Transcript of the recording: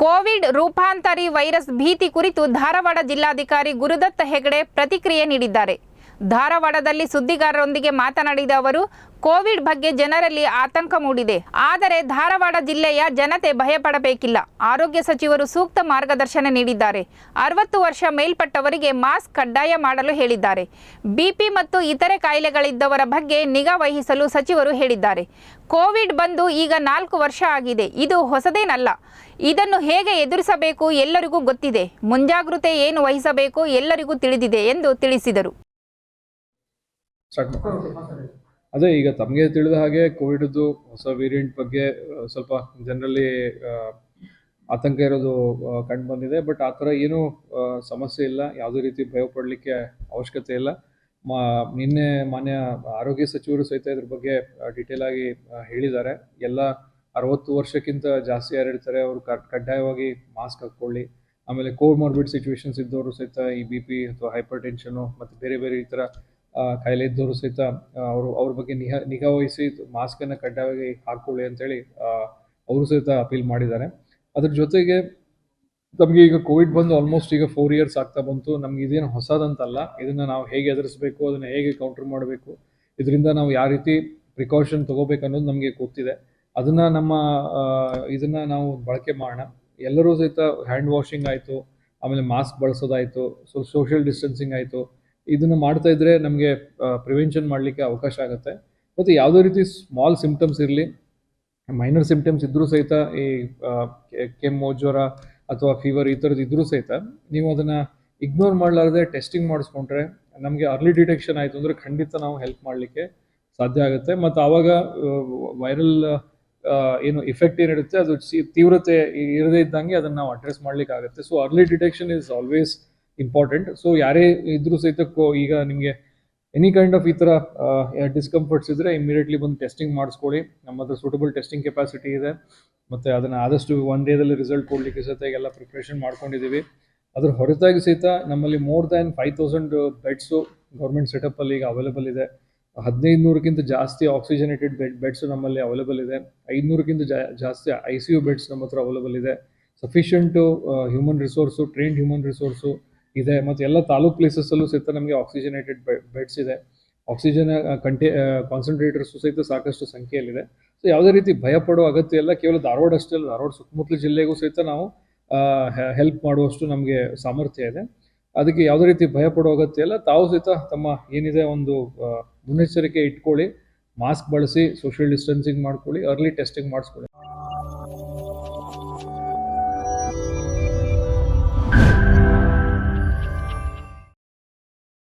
Covid ರೂಪಾಂತರಿ virus ಭೀತಿ ಕುರಿತು ಧಾರವಾಡ ಜಿಲ್ಲಾಧಿಕಾರಿ ಗುರುದತ್ತ ಹೆಗಡೆ ಪ್ರತಿಕ್ರಿಯೆ ನೀಡಿದ್ದಾರೆ. ಧಾರವಾಡದಲ್ಲಿ ಸುದ್ದಿಗಾರರೊಂದಿಗೆ ಮಾತನಾಡಿದ ಅವರು, ಕೋವಿಡ್ ಬಗ್ಗೆ ಜನರಲ್ಲಿ ಆತಂಕ ಮೂಡಿದೆ. ಆದರೆ ಧಾರವಾಡ ಜಿಲ್ಲೆಯ ಜನತೆ ಭಯಪಡಬೇಕಿಲ್ಲ. ಆರೋಗ್ಯ ಸಚಿವರು ಸೂಕ್ತ ಮಾರ್ಗದರ್ಶನ ನೀಡಿದ್ದಾರೆ. 60 ವರ್ಷ ಮೇಲ್ಪಟ್ಟವರಿಗೆ ಮಾಸ್ಕ್ ಕಡ್ಡಾಯ ಮಾಡಲು ಹೇಳಿದ್ದಾರೆ. ಬಿಪಿ ಮತ್ತು ಇತರೆ ಕಾಯಿಲೆಗಳಿದ್ದವರ ಬಗ್ಗೆ ನಿಗಾ ವಹಿಸಲು ಸಚಿವರು ಹೇಳಿದ್ದಾರೆ. ಕೋವಿಡ್ ಬಂದು ಈಗ 4 ವರ್ಷ ಆಗಿದೆ. ಇದು ಹೊಸದೇನಲ್ಲ. ಇದನ್ನು ಹೇಗೆ ಎದುರಿಸಬೇಕು ಎಲ್ಲರಿಗೂ ಗೊತ್ತಿದೆ. ಮುಂಜಾಗ್ರತೆ ಏನು ವಹಿಸಬೇಕು ಎಲ್ಲರಿಗೂ ತಿಳಿದಿದೆ ಎಂದು ತಿಳಿಸಿದರು. ಅದೇ ಈಗ ತಮಗೆ ತಿಳಿದ ಹಾಗೆ ಕೋವಿಡ್ದು ಹೊಸ ವೇರಿಯಂಟ್ ಬಗ್ಗೆ ಸ್ವಲ್ಪ ಜನರಲ್ಲಿ ಆತಂಕ ಇರೋದು ಕಂಡು ಬಂದಿದೆ. ಬಟ್ ಆ ಥರ ಏನೂ ಸಮಸ್ಯೆ ಇಲ್ಲ, ಯಾವುದೇ ರೀತಿ ಭಯ ಪಡಲಿಕ್ಕೆ ಅವಶ್ಯಕತೆ ಇಲ್ಲ. ನಿನ್ನೆ ಮಾನ್ಯ ಆರೋಗ್ಯ ಸಚಿವರು ಸಹಿತ ಇದ್ರ ಬಗ್ಗೆ ಡೀಟೇಲ್ ಆಗಿ ಹೇಳಿದ್ದಾರೆ. ಎಲ್ಲ 60 ವರ್ಷಕ್ಕಿಂತ ಜಾಸ್ತಿ ಯಾರು ಇರ್ತಾರೆ ಅವರು ಕಡ್ಡಾಯವಾಗಿ ಮಾಸ್ಕ್ ಹಾಕ್ಕೊಳ್ಳಿ. ಆಮೇಲೆ ಕೋಮಾರ್ಬಿಡ್ ಸಿಚುವೇಶನ್ಸ್ ಇದ್ದವರು ಸಹಿತ ಈ BP ಅಥವಾ ಹೈಪರ್ ಟೆನ್ಷನು ಮತ್ತು ಬೇರೆ ಬೇರೆ ಈ ಥರ ಕಾಯಿಲೆ ಇದ್ದವರು ಸಹಿತ ಅವ್ರ ಬಗ್ಗೆ ನಿಗಾ ವಹಿಸಿ ಮಾಸ್ಕನ್ನು ಕಡ್ಡಾಯವಾಗಿ ಹಾಕ್ಕೊಳ್ಳಿ ಅಂತೇಳಿ ಅವರು ಸಹಿತ ಅಪೀಲ್ ಮಾಡಿದ್ದಾರೆ. ಅದ್ರ ಜೊತೆಗೆ ನಮಗೆ ಈಗ ಕೋವಿಡ್ ಬಂದು ಆಲ್ಮೋಸ್ಟ್ ಈಗ 4 ಇಯರ್ಸ್ ಆಗ್ತಾ ಬಂತು. ನಮ್ಗೆ ಇದೇನು ಹೊಸದಂತಲ್ಲ. ಇದನ್ನು ನಾವು ಹೇಗೆ ಎದುರಿಸಬೇಕು, ಅದನ್ನು ಹೇಗೆ ಕೌಂಟರ್ ಮಾಡಬೇಕು, ಇದರಿಂದ ನಾವು ಯಾವ ರೀತಿ ಪ್ರಿಕಾಷನ್ ತೊಗೋಬೇಕು ಅನ್ನೋದು ನಮಗೆ ಗೊತ್ತಿದೆ. ಇದನ್ನು ನಾವು ಬಳಕೆ ಮಾಡೋಣ. ಎಲ್ಲರೂ ಸಹಿತ ಹ್ಯಾಂಡ್ ವಾಷಿಂಗ್ ಆಯಿತು, ಆಮೇಲೆ ಮಾಸ್ಕ್ ಬಳಸೋದಾಯಿತು, ಸೋಷಿಯಲ್ ಡಿಸ್ಟೆನ್ಸಿಂಗ್ ಆಯಿತು, ಇದನ್ನು ಮಾಡ್ತಾ ಇದ್ರೆ ನಮಗೆ ಪ್ರಿವೆನ್ಷನ್ ಮಾಡಲಿಕ್ಕೆ ಅವಕಾಶ ಆಗುತ್ತೆ. ಮತ್ತು ಯಾವುದೇ ರೀತಿ ಸ್ಮಾಲ್ ಸಿಂಪ್ಟಮ್ಸ್ ಇರಲಿ, ಮೈನರ್ ಸಿಂಪ್ಟಮ್ಸ್ ಇದ್ದರೂ ಸಹಿತ ಈ ಕೆಮ್ಮು, ಜ್ವರ ಅಥವಾ ಫೀವರ್ ಈ ಥರದ್ದು ಇದ್ದರೂ ಸಹಿತ ನೀವು ಅದನ್ನು ಇಗ್ನೋರ್ ಮಾಡಲಾರದೆ ಟೆಸ್ಟಿಂಗ್ ಮಾಡಿಸ್ಕೊಂಡ್ರೆ ನಮಗೆ ಅರ್ಲಿ ಡಿಟೆಕ್ಷನ್ ಆಯಿತು ಅಂದರೆ ಖಂಡಿತ ನಾವು ಹೆಲ್ಪ್ ಮಾಡಲಿಕ್ಕೆ ಸಾಧ್ಯ ಆಗುತ್ತೆ. ಮತ್ತು ಆವಾಗ ವೈರಲ್ ಏನು ಇಫೆಕ್ಟ್ ಏನಿರುತ್ತೆ ಅದು ತೀವ್ರತೆ ಇರದೇ ಇದ್ದಂಗೆ ಅದನ್ನು ನಾವು ಅಡ್ರೆಸ್ ಮಾಡಲಿಕ್ಕಾಗುತ್ತೆ. So early detection is always important. So ಯಾರೇ ಇದ್ರೂ ಸಹಿತ ಈಗ ನಿಮಗೆ ಎನಿ ಕೈಂಡ್ ಆಫ್ ಈ ಥರ ಡಿಸ್ಕಂಫರ್ಟ್ಸ್ ಇದ್ದರೆ ಇಮಿಡಿಯೇಟ್ಲಿ ಬಂದು ಟೆಸ್ಟಿಂಗ್ ಮಾಡಿಸ್ಕೊಳ್ಳಿ. ನಮ್ಮ ಹತ್ರ ಸೂಟಬಲ್ ಟೆಸ್ಟಿಂಗ್ ಕೆಪಾಸಿಟಿ ಇದೆ. ಮತ್ತು ಅದನ್ನು ಆದಷ್ಟು 1 ಡೇದಲ್ಲಿ ರಿಸಲ್ಟ್ ಕೊಡಲಿಕ್ಕೆ ಸಹಿತ ಎಲ್ಲ ಪ್ರಿಪ್ರೇಷನ್ ಮಾಡ್ಕೊಂಡಿದ್ದೀವಿ. ಅದ್ರ ಹೊರತಾಗಿ ಸಹಿತ ನಮ್ಮಲ್ಲಿ ಮೋರ್ ದ್ಯಾನ್ 5000 ಬೆಡ್ಸು ಗೌರ್ಮೆಂಟ್ ಸೆಟಪ್ಪಲ್ಲಿ ಈಗ ಅವೈಲೇಬಲ್ ಇದೆ. 1500ಕ್ಕಿಂತ ಜಾಸ್ತಿ ಆಕ್ಸಿಜನೇಟೆಡ್ ಬೆಡ್ಸು ನಮ್ಮಲ್ಲಿ ಅವೈಲೇಬಲ್ ಇದೆ. 500ಕ್ಕಿಂತ ಜಾಸ್ತಿ ICU ಬೆಡ್ಸ್ ನಮ್ಮ ಹತ್ರ ಅವೈಲೇಬಲ್ ಇದೆ. Sufficient human resource, trained human resource ಇದೆ. ಮತ್ತು ಎಲ್ಲ ತಾಲೂಕು ಪ್ಲೇಸಸ್ಸಲ್ಲೂ ಸಹಿತ ನಮಗೆ ಆಕ್ಸಿಜನೇಟೆಡ್ ಬೆಡ್ಸ್ ಇದೆ. ಆಕ್ಸಿಜನ್ ಕಾನ್ಸಂಟ್ರೇಟರ್ಸು ಸಹಿತ ಸಾಕಷ್ಟು ಸಂಖ್ಯೆಯಲ್ಲಿದೆ. ಸೊ ಯಾವುದೇ ರೀತಿ ಭಯ ಪಡೋ ಅಗತ್ಯ ಇಲ್ಲ. ಕೇವಲ ಧಾರವಾಡ ಅಷ್ಟೇ ಅಲ್ಲ, ಧಾರವಾಡ ಸುತ್ತಮುತ್ತಲ ಜಿಲ್ಲೆಗೂ ಸಹಿತ ನಾವು ಹೆಲ್ಪ್ ಮಾಡುವಷ್ಟು ನಮಗೆ ಸಾಮರ್ಥ್ಯ ಇದೆ. ಅದಕ್ಕೆ ಯಾವುದೇ ರೀತಿ ಭಯ ಪಡೋ ಅಗತ್ಯ ಇಲ್ಲ. ತಾವು ಸಹಿತ ತಮ್ಮ ಏನಿದೆ ಒಂದು ಮುನ್ನೆಚ್ಚರಿಕೆ ಇಟ್ಕೊಳ್ಳಿ, ಮಾಸ್ಕ್ ಬಳಸಿ, ಸೋಷಿಯಲ್ ಡಿಸ್ಟೆನ್ಸಿಂಗ್ ಮಾಡ್ಕೊಳ್ಳಿ, ಅರ್ಲಿ ಟೆಸ್ಟಿಂಗ್ ಮಾಡಿಸ್ಕೊಳ್ಳಿ.